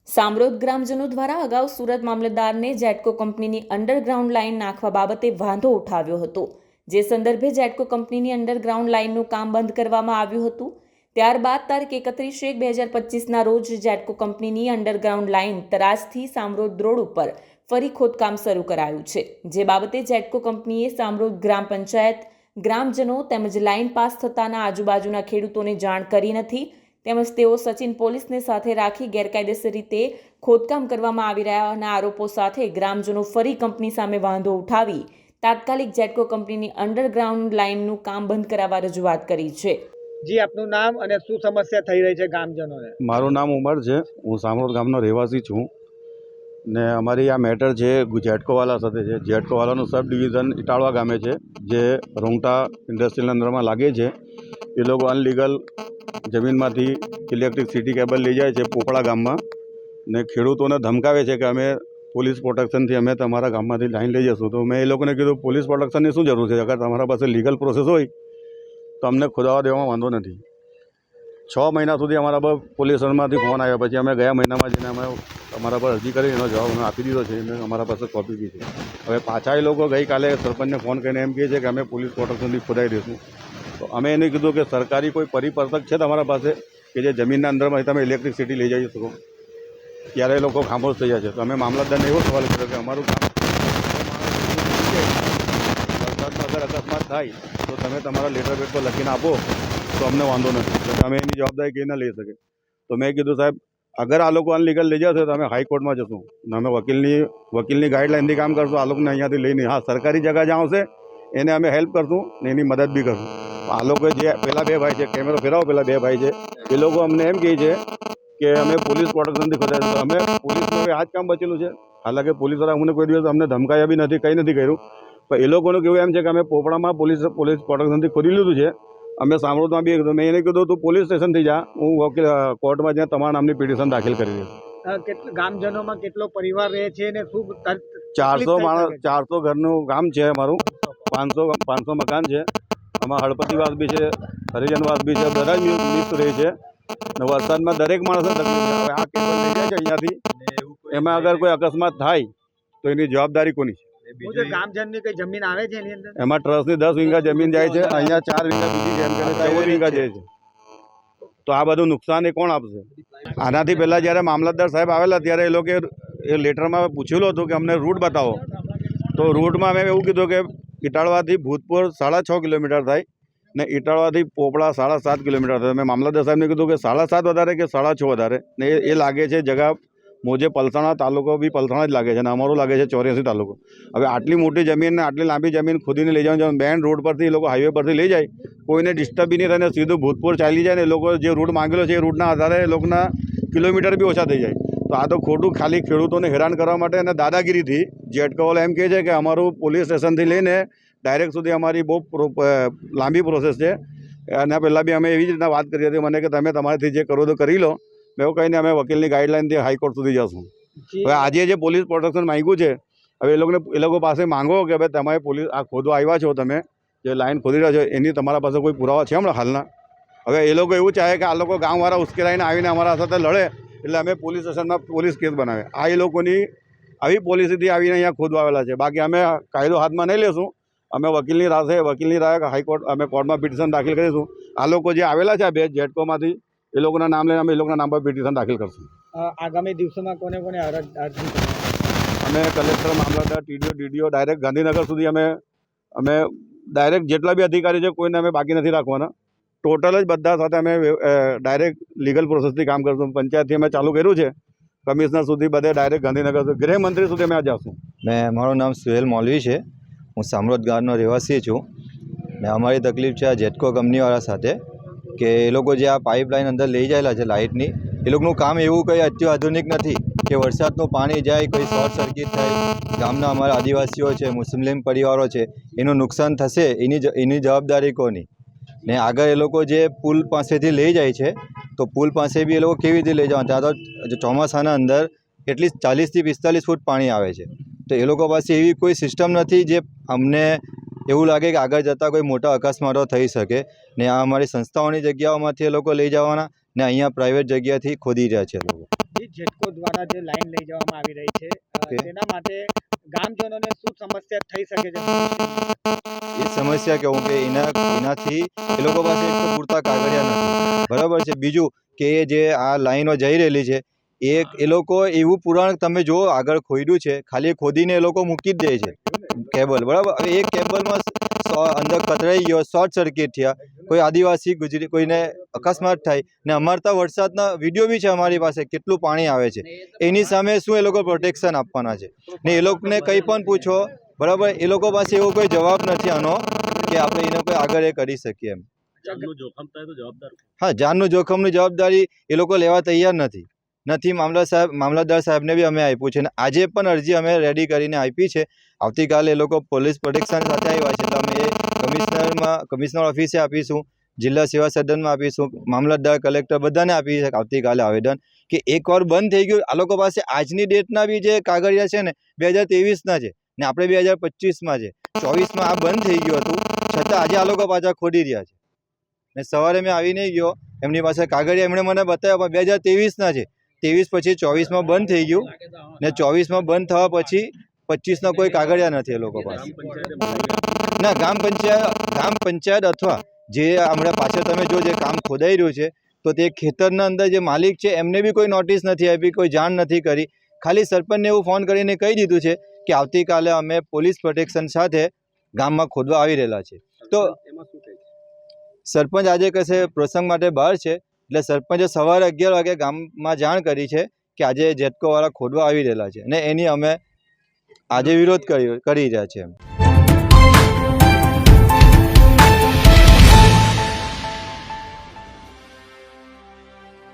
સામરોદ ગ્રામજનો દ્વારા અગાઉ સુરત મામલતદારને જેટકો કંપનીની અંડરગ્રાઉન્ડ લાઇન નાખવા બાબતે વાંધો ઉઠાવ્યો હતો, જે સંદર્ભે જેટકો કંપનીની અંડરગ્રાઉન્ડ લાઇનનું કામ બંધ કરવામાં આવ્યું હતું। ત્યારબાદ તારીખ 31/1/2025ના રોજ જેટકો કંપનીની અંડરગ્રાઉન્ડ લાઇન તરાજથી સામરોદ રોડ ઉપર ફરી ખોદકામ શરૂ કરાયું છે, જે બાબતે જેટકો કંપનીએ સામરોદ ગ્રામ પંચાયત, ગ્રામજનો તેમજ લાઇન પાસ થતાના આજુબાજુના ખેડૂતોને જાણ કરી નથી, તેમજ તેઓ સચિન પોલીસને સાથે રાખી ગેરકાયદેસર રીતે ખોદકામ કરવામાં આવી રહ્યાના આરોપો સાથે ગ્રામજનો ફરી કંપની સામે વાંધો ઉઠાવી તાત્કાલિક જેટકો કંપનીની અંડરગ્રાઉન્ડ લાઇનનું કામ બંધ કરાવવા રજૂઆત કરી છે। જી, આપનું નામ અને શું સમસ્યા થઈ રહી છે ગામજનોને? મારું નામ ઉમર છે, હું સામરોદ ગામનો રહેવાસી છું ને અમારી આ મેટર છે જેટકોવાલા સાથે છે। જેટકોવાલાનું સબ ડિવિઝન ઇટાળવા ગામે છે, જે રોંગટા ઇન્ડસ્ટ્રીયલ અંદરમાં લાગે છે। એ લોકો અનલીગલ જમીનમાંથી ઇલેક્ટ્રિસિટી કેબલ લઈ જાય છે પોપડા ગામમાં ને ખેડૂતોને ધમકાવે છે કે અમે પોલીસ પ્રોટેક્શનથી અમે તમારા ગામમાંથી લાઈન લઈ જઈશું। તો મેં એ લોકોને કીધું પોલીસ પ્રોટેક્શનની શું જરૂર છે? અગર તમારા પાસે લીગલ પ્રોસેસ હોય તો અમને ખોદાવા દેવામાં વાંધો નથી। 6 મહિના સુધી અમારા પર પોલીસ સ્ટેશનમાંથી ફોન આવ્યા, પછી અમે ગયા મહિનામાં જઈને અમે અમારા પર અરજી કરી, એનો જવાબ અમે આપી દીધો છે, એને અમારા પાસે કોપી બી છે। હવે પાછા એ લોકો ગઈકાલે સરપંચને ફોન કરીને એમ કહે છે કે અમે પોલીસ પ્રોટેક્શનથી ખોદાઈ દઈશું। તો અમે એને કીધું કે સરકારી કોઈ પરિપર્તક છે તમારા પાસે કે જે જમીનના અંદરમાંથી તમે ઇલેક્ટ્રિસિટી લઈ જઈ શકો? ત્યારે એ લોકો ખામોશ થઈ જાય છે। તો અમે મામલતદારને એવો સવાલ કર્યો કે અમારું કામ વરસાદમાં અગર અકસ્માત થાય તો તમે તમારા લેટર પેડ પર લખીને આપો તો અમને વાંધો નથી, એટલે અમે એની જવાબદારી કેવી ના લઈ શકે? તો મેં કીધું સાહેબ, અગર આ લોકો અનલીગલ લઈ જશે તો અમે હાઈકોર્ટમાં જશું ને અમે વકીલની ગાઈડલાઇનથી કામ કરશું। આ લોકોને અહીંયાથી લઈને હા સરકારી જગ્યા જ્યાં આવશે એને અમે હેલ્પ કરશું ને એની મદદ બી કરશું। આ લોકો જે પેલા 2 ભાઈ છે, કેમેરો ફેરાવો, પેલા 2 ભાઈ છે, એ લોકો અમને એમ કહે છે કે અમે પોલીસ પ્રોટેક્શનથી ખોદાય, તો અમે પોલીસનું આ જ કામ બચેલું છે। હાલાકે પોલીસવાળા અમને કોઈ દિવસ અમને ધમકાયા બી નથી, કંઈ નથી કર્યું, પણ એ લોકોનું કેવું એમ છે કે અમે પોપડામાં પોલીસ પ્રોટેક્શનથી ખોદી લીધું છે, અમે સામરોદમાં બી કીધું। મેં એને કીધું તું પોલીસ સ્ટેશનથી જા, હું વકીલ કોર્ટમાં જ્યાં તમારા નામની પિટિશન દાખલ કરી દઈશ। ગામજનોમાં કેટલો પરિવાર રહે છે ને શું 400 માણસ, 400 ઘરનું ગામ છે અમારું, 500 મકાન છે, આમાં હળપતિવાસ બી છે, હરિજનવાસ બી છે, બધા જ મિક્સ રહે છે ને વરસાદમાં દરેક માણસને તકલીફ છે। હવે આ કેબલ લઈ જાય છે અહીંયાથી, એમાં અગર કોઈ અકસ્માત થાય તો એની જવાબદારી કોની છે? ગામજનની કઈ જમીન આવે છે એની અંદર? એમાં ટ્રસ્ટની 10 વીઘા જમીન જાય છે, અહીંયા 4 વીઘા બીજી જેમ કરે 14 વીઘા જાય છે। તો આ બધું નુકસાન એ કોણ આપશે? આનાથી પહેલાં જ્યારે મામલતદાર સાહેબ આવેલા ત્યારે એ લોકો એ લેટરમાં પૂછેલું હતું કે અમને રૂટ બતાવો, તો રૂટમાં મેં એવું કીધું કે ઇટાળવાથી ભૂતપુર 6.5 કિલોમીટર થાય ને ઇટાળવાથી પોપડા 7.5 કિલોમીટર થાય। મેં મામલતદાર સાહેબને કીધું કે 7.5 વધારે કે 6.5 વધારે, ને એ લાગે છે જગા મોજે પલસાણા તાલુકો બી પલસાણા જ લાગે છે અને અમારું લાગે છે 84 તાલુકો। હવે આટલી મોટી જમીન ને આટલી લાંબી જમીન ખોદીને લઈ જવાનું, મેન રોડ પરથી એ લોકો હાઈવે પરથી લઈ જાય, કોઈને ડિસ્ટર્બ બી નહીં થાય ને સીધું ભૂતપુર ચાલી જાય ને એ લોકો જે રૂટ માંગેલો છે એ રૂટના આધારે એ લોકોના કિલોમીટર બી ઓછા થઈ જાય। તો આ તો ખોટું ખાલી ખેડૂતોને હેરાન કરવા માટે અને દાદાગીરીથી જેટકોવાલા એમ કહે છે કે અમારું પોલીસ સ્ટેશનથી લઈને ડાયરેક્ટ સુધી અમારી બહુ લાંબી પ્રોસેસ છે। એના પહેલાં બી અમે એવી જ રીતના વાત કરી હતી મને કે તમે તમારાથી જે કરો તો કરી લો। મેં એવું કહીને અમે વકીલની ગાઈડલાઇનથી હાઈકોર્ટ સુધી જશું। હવે આજે જે પોલીસ પ્રોટેક્શન માંગ્યું છે, હવે એ લોકો પાસે માંગો કે ભાઈ તમારે પોલીસ આ ખોદવા આવ્યા છો, તમે જે લાઈન ખોદી રહ્યા છો એની તમારા પાસે કોઈ પુરાવા છે હમણાં હાલના? હવે એ લોકો એવું ચાહે કે આ લોકો ગામવાળા ઉશ્કેરાઈને આવીને અમારા સાથે લડે એટલે અમે પોલીસ સ્ટેશનમાં પોલીસ કેસ બનાવે। આ એ લોકોની આવી પોલિસીથી આવીને અહીંયા ખોદવા આવેલા છે। બાકી અમે કાયદો હાથમાં નહીં લેશું, અમે વકીલની રાહ હાઈકોર્ટ અમે કોર્ટમાં પિટિશન દાખલ કરીશું। આ લોકો જે આવેલા છે 2 જેટકોમાંથી એ લોકોના નામ લઈને અમે એ લોકોના નામ પર પિટિશન દાખલ કરશું। આગામી દિવસોમાં કોને અરજી? અમે કલેક્ટર, મામલતદાર, ટીડીઓ, ડીડીઓ ડાયરેક્ટ ગાંધીનગર સુધી અમે ડાયરેક્ટ જેટલા બી અધિકારી છે કોઈને અમે બાકી નથી રાખવાના। ટોટલ જ બધા સાથે અમે ડાયરેક્ટ લીગલ પ્રોસેસથી કામ કરશું। પંચાયતથી અમે ચાલુ કર્યું છે, કમિશનર સુધી બધે ડાયરેક્ટ ગાંધીનગર, ગૃહમંત્રી સુધી અમે જશું। મારું નામ સુહેલ મૌલવી છે, હું સામરોદ ગામનો રહેવાસી છું ને અમારી તકલીફ છે આ જેટકો કંપનીવાળા સાથે કે એ લોકો જે આ પાઇપલાઇન અંદર લઈ જાયેલા છે લાઇટની, એ લોકોનું કામ એવું કંઈ અત્યાધુનિક નથી કે વરસાદનું પાણી જાય, કોઈ શોર્ટ સર્કિટ થાય, ગામના અમારા આદિવાસીઓ છે, મુસ્લિમ પરિવારો છે, એનું નુકસાન થશે, એની જવાબદારી કોની? ને આગળ એ લોકો જે પુલ પાસેથી લઈ જાય છે તો પુલ પાસે બી એ લોકો કેવી રીતે લઈ જવાના? ત્યાં તો ચોમાસાના અંદર એટલીસ્ટ 40 થી 45 ફૂટ પાણી આવે છે, તો એ લોકો પાસે એવી કોઈ સિસ્ટમ નથી જે અમને એવું લાગે કે આગળ જતાં કોઈ મોટા અકસ્માતો થઈ શકે। ને આ અમારી સંસ્થાઓની જગ્યાઓમાંથી એ લોકો લઈ જવાના ને અહીંયા પ્રાઇવેટ જગ્યાથી ખોદી રહ્યા છે લોકો। જે જેટકો દ્વારા જે લાઈન લઈ જવામાં આવી રહી છે Okay. તેના માટે ગામજનોને શું સમસ્યા થઈ શકે છે? એ સમસ્યા કહું કે એનાથી એ લોકો પાસે એક તો પૂરતા કાગળિયા નથી, બરાબર છે. બીજું કે જે આ લાઈનો જઈ રહેલી છે એ લોકો એવું પુરાણ તમે જો આગળ ખોદ્યું છે, ખાલી ખોદીને એ લોકો મૂકી જ દે છે કેબલ, બરાબર. હવે એક કેબલમાં અંદર કતરાઈ ગયો, શોર્ટ સર્કિટ થયા, કોઈ આદિવાસી ગુજરી કોઈને અકસ્માત થાય ને અમારે ત્યાં વરસાદના વિડીયો બી છે અમારી પાસે, કેટલું પાણી આવે છે. એની સામે શું એ લોકો પ્રોટેક્શન આપવાના છે? ને એ લોકોને કંઈ પણ પૂછો, બરાબર, એ લોકો પાસે એવો કોઈ જવાબ નથી આનો કે આપણે એને કોઈ આગળ એ કરી શકીએ એમ. હા, જાનનું જોખમની જવાબદારી એ લોકો લેવા તૈયાર નથી. મામલતદાર સાહેબને બી અમે આપ્યું છે, અને આજે પણ અરજી અમે રેડી કરીને આપી છે. આવતીકાલે એ લોકો પોલીસ પ્રોટેક્શન સાથે આવ્યા છે, તો અમે એ કમિશનર ઓફિસે આપીશું, જિલ્લા સેવા સદનમાં આપીશું, મામલતદાર કલેક્ટર બધાને આપી છે આવતીકાલે આવેદન કે એકવાર બંધ થઈ ગયું. આ લોકો પાસે આજની ડેટના બી જે કાગળિયા છે ને 2023ના છે, ને આપણે 2025માં છે, 24માં આ બંધ થઈ ગયું હતું, છતાં આજે આ લોકો પાછા ખોદી રહ્યા છે. ને સવારે મેં આવી નહીં ગયો, એમની પાસે કાગળિયા એમણે મને બતાવ્યા, પણ 2023ના છે. 23 પછી 24માં બંધ થઈ ગયું, ને 24માં બંધ થવા પછી 25ના કોઈ કાગળિયા નથી એ લોકો પાસે. ના, ગ્રામ પંચાયત અથવા જે હમણાં પાછળ તમે જો જે કામ ખોદાઈ રહ્યું છે, તો તે ખેતરના અંદર જે માલિક છે એમને બી કોઈ નોટિસ નથી આપી, કોઈ જાણ નથી કરી. ખાલી સરપંચને એવું ફોન કરીને કહી દીધું છે કે આવતીકાલે અમે પોલીસ પ્રોટેક્શન સાથે ગામમાં ખોદવા આવી રહેલા છે. તો સરપંચ આજે કશે પ્રસંગ માટે બહાર છે, એટલે સરપંચે સવારે 11 વાગે ગામમાં જાણ કરી છે કે આજે જેટકોવાળા ખોદવા આવી રહેલા છે, અને એની અમે આજે વિરોધ કરી રહ્યા છે.